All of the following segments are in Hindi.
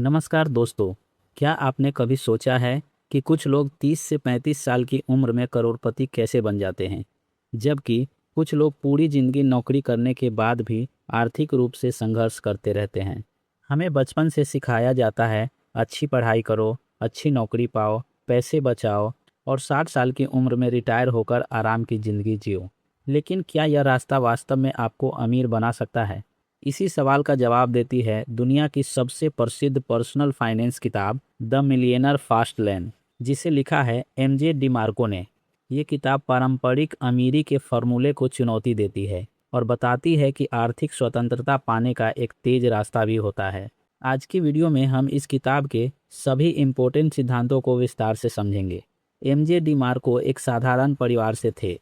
नमस्कार दोस्तों। क्या आपने कभी सोचा है कि कुछ लोग 30 से 35 साल की उम्र में करोड़पति कैसे बन जाते हैं, जबकि कुछ लोग पूरी जिंदगी नौकरी करने के बाद भी आर्थिक रूप से संघर्ष करते रहते हैं। हमें बचपन से सिखाया जाता है, अच्छी पढ़ाई करो, अच्छी नौकरी पाओ, पैसे बचाओ और 60 साल की उम्र में रिटायर होकर आराम की ज़िंदगी जियो। लेकिन क्या यह रास्ता वास्तव में आपको अमीर बना सकता है? इसी सवाल का जवाब देती है दुनिया की सबसे प्रसिद्ध पर्सनल फाइनेंस किताब द मिलियनर फास्ट लेन, जिसे लिखा है एमजे डिमार्को ने। ये किताब पारंपरिक अमीरी के फॉर्मूले को चुनौती देती है और बताती है कि आर्थिक स्वतंत्रता पाने का एक तेज रास्ता भी होता है। आज की वीडियो में हम इस किताब के सभी इम्पोर्टेंट सिद्धांतों को विस्तार से समझेंगे। एमजे डिमार्को एक साधारण परिवार से थे।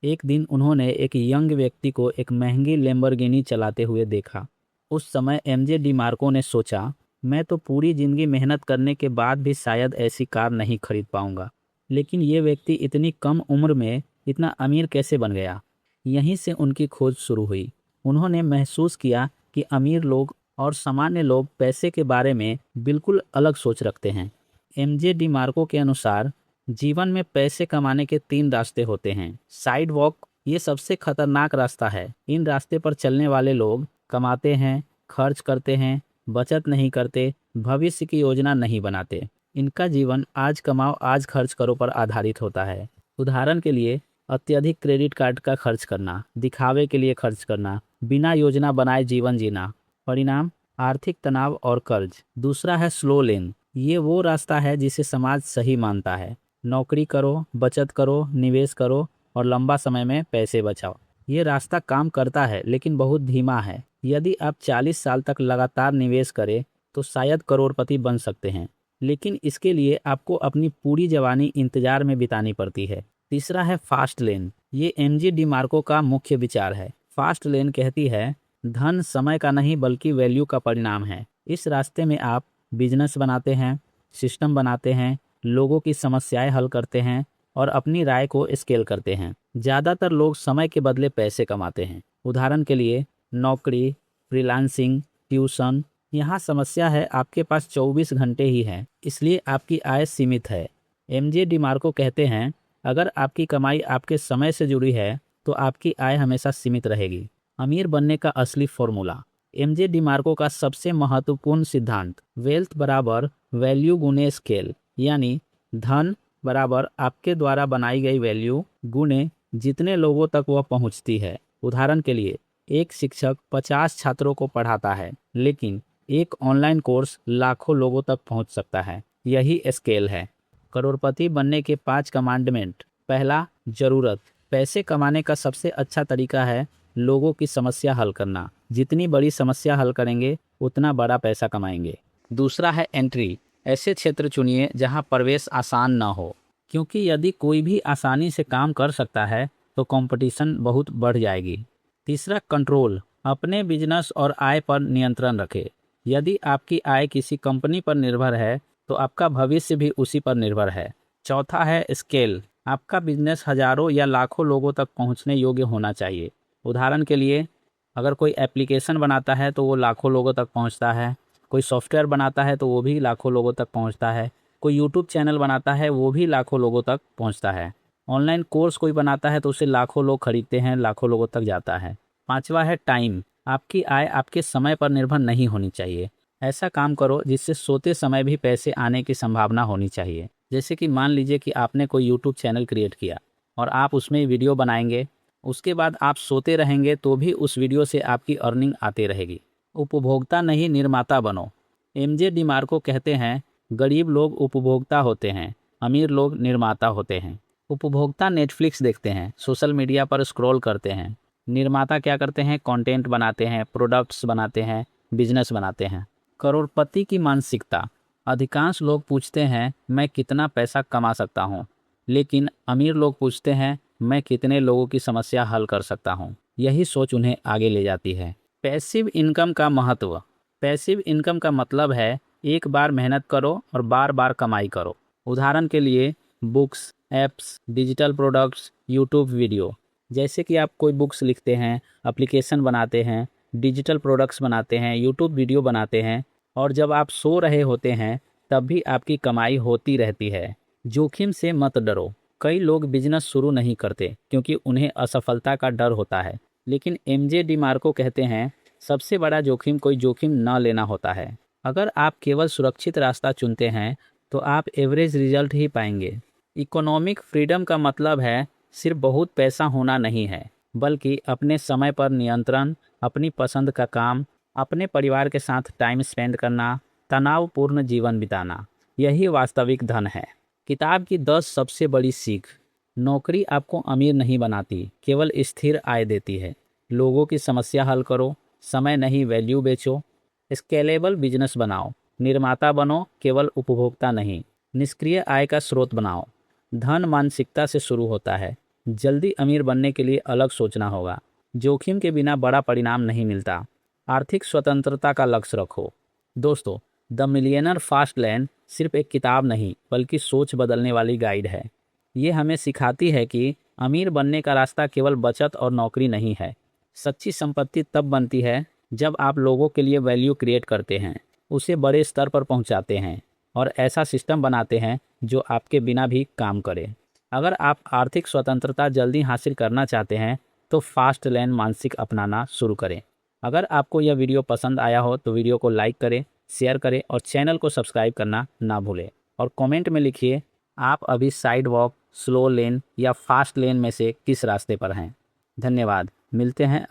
एक दिन उन्होंने एक यंग व्यक्ति को एक महंगी लैम्बोर्गिनी चलाते हुए देखा। उस समय एमजे डिमार्को ने सोचा, मैं तो पूरी जिंदगी मेहनत करने के बाद भी शायद ऐसी कार नहीं खरीद पाऊंगा, लेकिन ये व्यक्ति इतनी कम उम्र में इतना अमीर कैसे बन गया। यहीं से उनकी खोज शुरू हुई। उन्होंने महसूस किया कि अमीर लोग और सामान्य लोग पैसे के बारे में बिल्कुल अलग सोच रखते हैं। एमजे डिमार्को के अनुसार जीवन में पैसे कमाने के 3 रास्ते होते हैं। साइड वॉक ये सबसे खतरनाक रास्ता है। इन रास्ते पर चलने वाले लोग कमाते हैं, खर्च करते हैं, बचत नहीं करते, भविष्य की योजना नहीं बनाते। इनका जीवन आज कमाओ आज खर्च करो पर आधारित होता है। उदाहरण के लिए अत्यधिक क्रेडिट कार्ड का खर्च करना, दिखावे के लिए खर्च करना, बिना योजना बनाए जीवन जीना। परिणाम आर्थिक तनाव और कर्ज। दूसरा है स्लो लेन। ये वो रास्ता है जिसे समाज सही मानता है। नौकरी करो, बचत करो, निवेश करो और लंबा समय में पैसे बचाओ। ये रास्ता काम करता है लेकिन बहुत धीमा है। यदि आप 40 साल तक लगातार निवेश करें तो शायद करोड़पति बन सकते हैं, लेकिन इसके लिए आपको अपनी पूरी जवानी इंतजार में बितानी पड़ती है। तीसरा है फास्ट लेन। ये एमजे डिमार्को का मुख्य विचार है। फास्ट लेन कहती है धन समय का नहीं बल्कि वैल्यू का परिणाम है। इस रास्ते में आप बिजनेस बनाते हैं, सिस्टम बनाते हैं, लोगों की समस्याएं हल करते हैं और अपनी राय को स्केल करते हैं। ज़्यादातर लोग समय के बदले पैसे कमाते हैं। उदाहरण के लिए नौकरी, फ्रीलांसिंग, ट्यूशन। यहाँ समस्या है आपके पास 24 घंटे ही हैं, इसलिए आपकी आय सीमित है। एमजे डिमार्को कहते हैं अगर आपकी कमाई आपके समय से जुड़ी है तो आपकी आय हमेशा सीमित रहेगी। अमीर बनने का असली फॉर्मूला। एमजे डिमार्को का सबसे महत्वपूर्ण सिद्धांत वेल्थ बराबर वैल्यू गुने स्केल, यानी धन बराबर आपके द्वारा बनाई गई वैल्यू गुने जितने लोगों तक वह पहुंचती है। उदाहरण के लिए एक शिक्षक 50 छात्रों को पढ़ाता है, लेकिन एक ऑनलाइन कोर्स लाखों लोगों तक पहुंच सकता है। यही स्केल है। करोड़पति बनने के 5 कमांडमेंट। पहला, जरूरत। पैसे कमाने का सबसे अच्छा तरीका है लोगों की समस्या हल करना। जितनी बड़ी समस्या हल करेंगे उतना बड़ा पैसा कमाएंगे। दूसरा है एंट्री। ऐसे क्षेत्र चुनिए जहां प्रवेश आसान ना हो, क्योंकि यदि कोई भी आसानी से काम कर सकता है तो कंपटीशन बहुत बढ़ जाएगी। तीसरा, कंट्रोल। अपने बिजनेस और आय पर नियंत्रण रखें। यदि आपकी आय किसी कंपनी पर निर्भर है तो आपका भविष्य भी उसी पर निर्भर है। चौथा है स्केल। आपका बिजनेस हजारों या लाखों लोगों तक पहुंचने योग्य होना चाहिए। उदाहरण के लिए अगर कोई एप्लीकेशन बनाता है तो वो लाखों लोगों तक पहुंचता है, कोई सॉफ्टवेयर बनाता है तो वो भी लाखों लोगों तक पहुंचता है, कोई यूट्यूब चैनल बनाता है वो भी लाखों लोगों तक पहुंचता है, ऑनलाइन कोर्स कोई बनाता है तो उसे लाखों लोग खरीदते हैं, लाखों लोगों तक जाता है। पांचवा है टाइम। आपकी आय आपके समय पर निर्भर नहीं होनी चाहिए। ऐसा काम करो जिससे सोते समय भी पैसे आने की संभावना होनी चाहिए। जैसे कि मान लीजिए कि आपने कोई यूट्यूब चैनल क्रिएट किया और आप उसमें वीडियो बनाएंगे, उसके बाद आप सोते रहेंगे तो भी उस वीडियो से आपकी अर्निंग आती रहेगी। उपभोक्ता नहीं निर्माता बनो। एमजे डिमार्को कहते हैं गरीब लोग उपभोक्ता होते हैं, अमीर लोग निर्माता होते हैं। उपभोक्ता नेटफ्लिक्स देखते हैं, सोशल मीडिया पर स्क्रॉल करते हैं। निर्माता क्या करते हैं? कंटेंट बनाते हैं, प्रोडक्ट्स बनाते हैं, बिजनेस बनाते हैं। करोड़पति की मानसिकता। अधिकांश लोग पूछते हैं मैं कितना पैसा कमा सकता हूँ, लेकिन अमीर लोग पूछते हैं मैं कितने लोगों की समस्या हल कर सकता हूँ। यही सोच उन्हें आगे ले जाती है। पैसिव इनकम का महत्व। पैसिव इनकम का मतलब है एक बार मेहनत करो और बार बार कमाई करो। उदाहरण के लिए books, apps, digital products, YouTube video. जैसे कि आप कोई बुक्स लिखते हैं, एप्लीकेशन बनाते हैं, डिजिटल प्रोडक्ट्स बनाते हैं, यूट्यूब वीडियो बनाते हैं, और जब आप सो रहे होते हैं तब भी आपकी कमाई होती रहती है। जोखिम से मत डरो। कई लोग बिजनेस शुरू नहीं करते क्योंकि उन्हें असफलता का डर होता है, लेकिन एमजे डिमार्को कहते हैं सबसे बड़ा जोखिम कोई जोखिम न लेना होता है। अगर आप केवल सुरक्षित रास्ता चुनते हैं तो आप एवरेज रिजल्ट ही पाएंगे। इकोनॉमिक फ्रीडम का मतलब है सिर्फ बहुत पैसा होना नहीं है, बल्कि अपने समय पर नियंत्रण, अपनी पसंद का काम, अपने परिवार के साथ टाइम स्पेंड करना, तनावपूर्ण जीवन बिताना, यही वास्तविक धन है। किताब की 10 सबसे बड़ी सीख। नौकरी आपको अमीर नहीं बनाती, केवल स्थिर आय देती है। लोगों की समस्या हल करो, समय नहीं वैल्यू बेचो। स्केलेबल बिजनेस बनाओ, निर्माता बनो, केवल उपभोक्ता नहीं। निष्क्रिय आय का स्रोत बनाओ। धन मानसिकता से शुरू होता है। जल्दी अमीर बनने के लिए अलग सोचना होगा। जोखिम के बिना बड़ा परिणाम नहीं मिलता। आर्थिक स्वतंत्रता का लक्ष्य रखो। दोस्तों, द मिलियनर फास्ट लैन सिर्फ एक किताब नहीं बल्कि सोच बदलने वाली गाइड है। ये हमें सिखाती है कि अमीर बनने का रास्ता केवल बचत और नौकरी नहीं है। सच्ची संपत्ति तब बनती है जब आप लोगों के लिए वैल्यू क्रिएट करते हैं, उसे बड़े स्तर पर पहुंचाते हैं और ऐसा सिस्टम बनाते हैं जो आपके बिना भी काम करे। अगर आप आर्थिक स्वतंत्रता जल्दी हासिल करना चाहते हैं तो फास्ट लैन मानसिक अपनाना शुरू करें। अगर आपको यह वीडियो पसंद आया हो तो वीडियो को लाइक करें, शेयर करें और चैनल को सब्सक्राइब करना ना भूलें। और कमेंट में लिखिए आप अभी साइड वॉक, स्लो लेन या फास्ट लेन में से किस रास्ते पर हैं। धन्यवाद। मिलते हैं